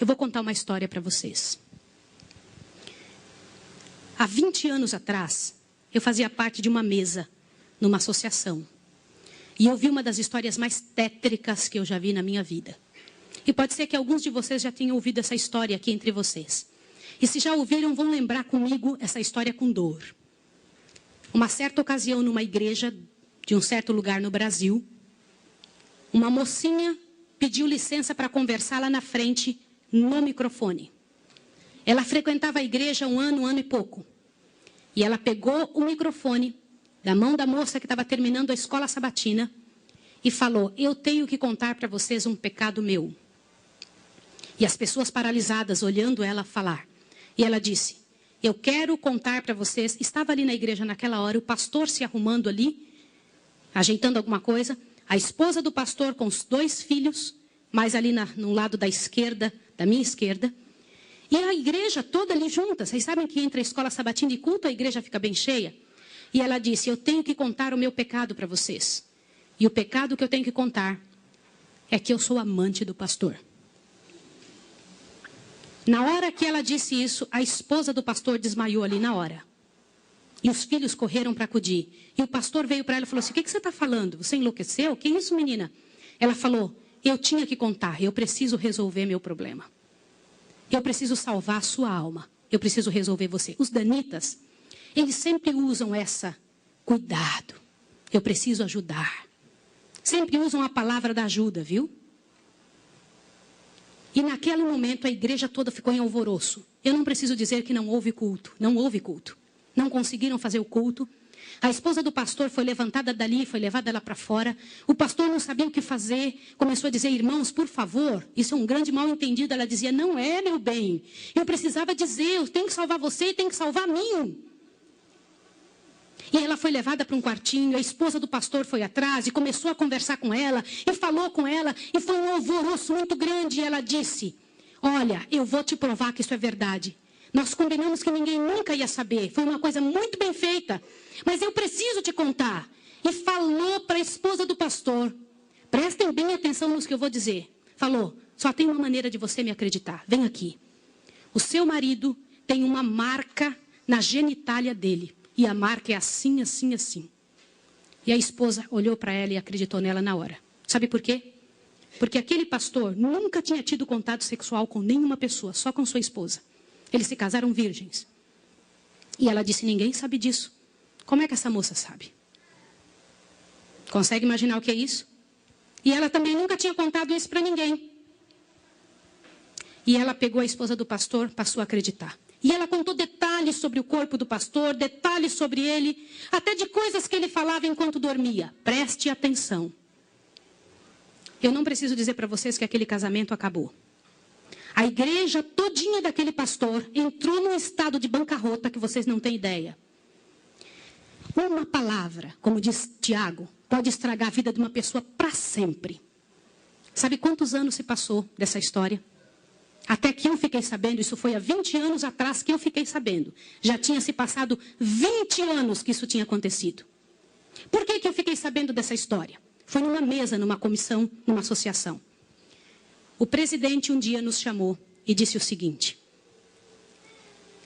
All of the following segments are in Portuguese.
Eu vou contar uma história para vocês. Há 20 anos atrás, eu fazia parte de uma mesa numa associação. E eu vi uma das histórias mais tétricas que eu já vi na minha vida. E pode ser que alguns de vocês já tenham ouvido essa história aqui entre vocês. E se já ouviram, vão lembrar comigo essa história com dor. Uma certa ocasião, numa igreja de um certo lugar no Brasil, uma mocinha pediu licença para conversar lá na frente, no microfone. Ela frequentava a igreja um ano e pouco. E ela pegou o microfone da mão da moça que estava terminando a escola sabatina e falou: eu tenho que contar para vocês um pecado meu. E as pessoas paralisadas olhando ela falar. E ela disse: eu quero contar para vocês. Estava ali na igreja naquela hora, o pastor se arrumando ali, ajeitando alguma coisa. A esposa do pastor com os 2 filhos, mais ali no lado da esquerda, da minha esquerda. E a igreja toda ali junta. Vocês sabem que entre a escola sabatina e culto, a igreja fica bem cheia. E ela disse: eu tenho que contar o meu pecado para vocês. E o pecado que eu tenho que contar é que eu sou amante do pastor. Na hora que ela disse isso, a esposa do pastor desmaiou ali na hora. E os filhos correram para acudir. E o pastor veio para ela e falou assim: o que você está falando? Você enlouqueceu? Que isso, menina? Ela falou: eu tinha que contar, eu preciso resolver meu problema. Eu preciso salvar a sua alma. Eu preciso resolver você. Os danitas, eles sempre usam essa: cuidado, eu preciso ajudar. Sempre usam a palavra da ajuda, viu? E naquele momento a igreja toda ficou em alvoroço. Eu não preciso dizer que não houve culto. Não houve culto. Não conseguiram fazer o culto. A esposa do pastor foi levantada dali, foi levada lá para fora. O pastor não sabia o que fazer. Começou a dizer: irmãos, por favor, isso é um grande mal entendido. Ela dizia: não é, meu bem. Eu precisava dizer, eu tenho que salvar você e tenho que salvar mim. E ela foi levada para um quartinho, a esposa do pastor foi atrás e começou a conversar com ela, e falou com ela, e foi um alvoroço muito grande. E ela disse: olha, eu vou te provar que isso é verdade. Nós combinamos que ninguém nunca ia saber, foi uma coisa muito bem feita, mas eu preciso te contar. E falou para a esposa do pastor: prestem bem atenção no que eu vou dizer. Falou: só tem uma maneira de você me acreditar, vem aqui. O seu marido tem uma marca na genitália dele. E a marca é assim, assim, assim. E a esposa olhou para ela e acreditou nela na hora. Sabe por quê? Porque aquele pastor nunca tinha tido contato sexual com nenhuma pessoa, só com sua esposa. Eles se casaram virgens. E ela disse: ninguém sabe disso. Como é que essa moça sabe? Consegue imaginar o que é isso? E ela também nunca tinha contado isso para ninguém. E ela pegou a esposa do pastor, passou a acreditar. E ela contou detalhes sobre o corpo do pastor, detalhes sobre ele, até de coisas que ele falava enquanto dormia. Preste atenção. Eu não preciso dizer para vocês que aquele casamento acabou. A igreja todinha daquele pastor entrou num estado de bancarrota que vocês não têm ideia. Uma palavra, como diz Tiago, pode estragar a vida de uma pessoa para sempre. Sabe quantos anos se passou dessa história? Até que eu fiquei sabendo, isso foi há 20 anos atrás que eu fiquei sabendo. Já tinha se passado 20 anos que isso tinha acontecido. Por que eu fiquei sabendo dessa história? Foi numa mesa, numa comissão, numa associação. O presidente um dia nos chamou e disse o seguinte: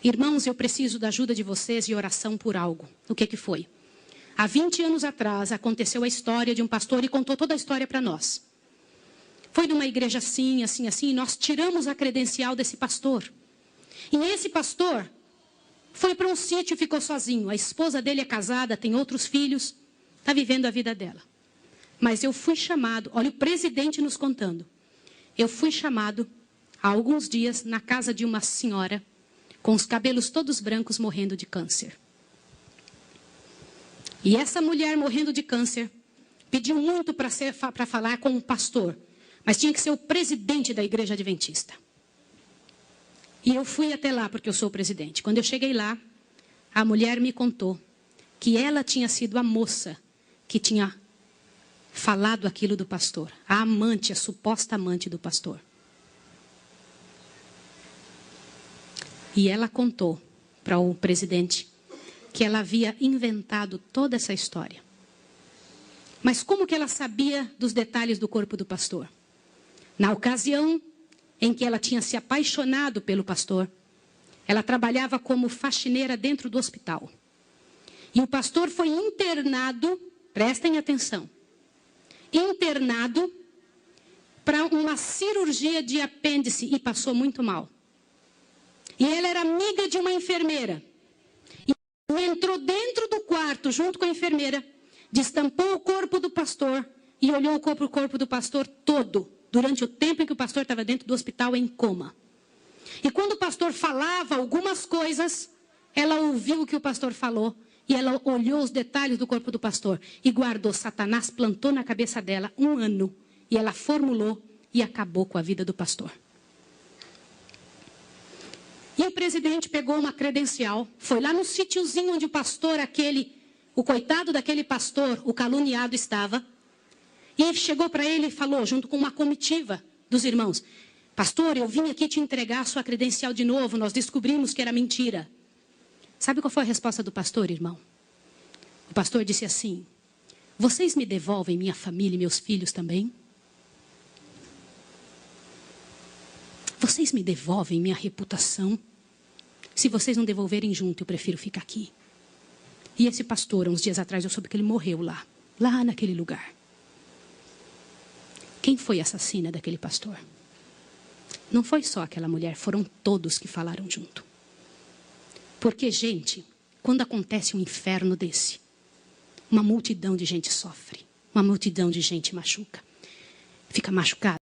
irmãos, eu preciso da ajuda de vocês e oração por algo. O que foi? Há 20 anos atrás aconteceu a história de um pastor e contou toda a história para nós. Foi numa igreja assim, assim, assim, e nós tiramos a credencial desse pastor. E esse pastor foi para um sítio e ficou sozinho. A esposa dele é casada, tem outros filhos, está vivendo a vida dela. Mas eu fui chamado, olha o presidente nos contando. Eu fui chamado há alguns dias na casa de uma senhora com os cabelos todos brancos morrendo de câncer. E essa mulher morrendo de câncer pediu muito para falar com o pastor. Mas tinha que ser o presidente da igreja adventista. E eu fui até lá porque eu sou o presidente. Quando eu cheguei lá, a mulher me contou que ela tinha sido a moça que tinha falado aquilo do pastor. A amante, a suposta amante do pastor. E ela contou para o presidente que ela havia inventado toda essa história. Mas como que ela sabia dos detalhes do corpo do pastor? Na ocasião, em que ela tinha se apaixonado pelo pastor. Ela trabalhava como faxineira dentro do hospital. E o pastor foi internado, prestem atenção, internado para uma cirurgia de apêndice e passou muito mal. E ela era amiga de uma enfermeira. E entrou dentro do quarto junto com a enfermeira, destampou o corpo do pastor e olhou o corpo do pastor todo, durante o tempo em que o pastor estava dentro do hospital em coma. E quando o pastor falava algumas coisas, ela ouviu o que o pastor falou e ela olhou os detalhes do corpo do pastor e guardou. Satanás plantou na cabeça dela 1 ano e ela formulou e acabou com a vida do pastor. E o presidente pegou uma credencial, foi lá no sítiozinho onde o pastor o coitado daquele pastor, o caluniado, estava. E ele chegou para ele e falou, junto com uma comitiva dos irmãos: pastor, eu vim aqui te entregar a sua credencial de novo, nós descobrimos que era mentira. Sabe qual foi a resposta do pastor, irmão? O pastor disse assim: vocês me devolvem minha família e meus filhos também? Vocês me devolvem minha reputação? Se vocês não devolverem junto, eu prefiro ficar aqui. E esse pastor, uns dias atrás, eu soube que ele morreu lá naquele lugar. Quem foi a assassina daquele pastor? Não foi só aquela mulher, foram todos que falaram junto. Porque, gente, quando acontece um inferno desse, uma multidão de gente sofre, uma multidão de gente machuca, fica machucada.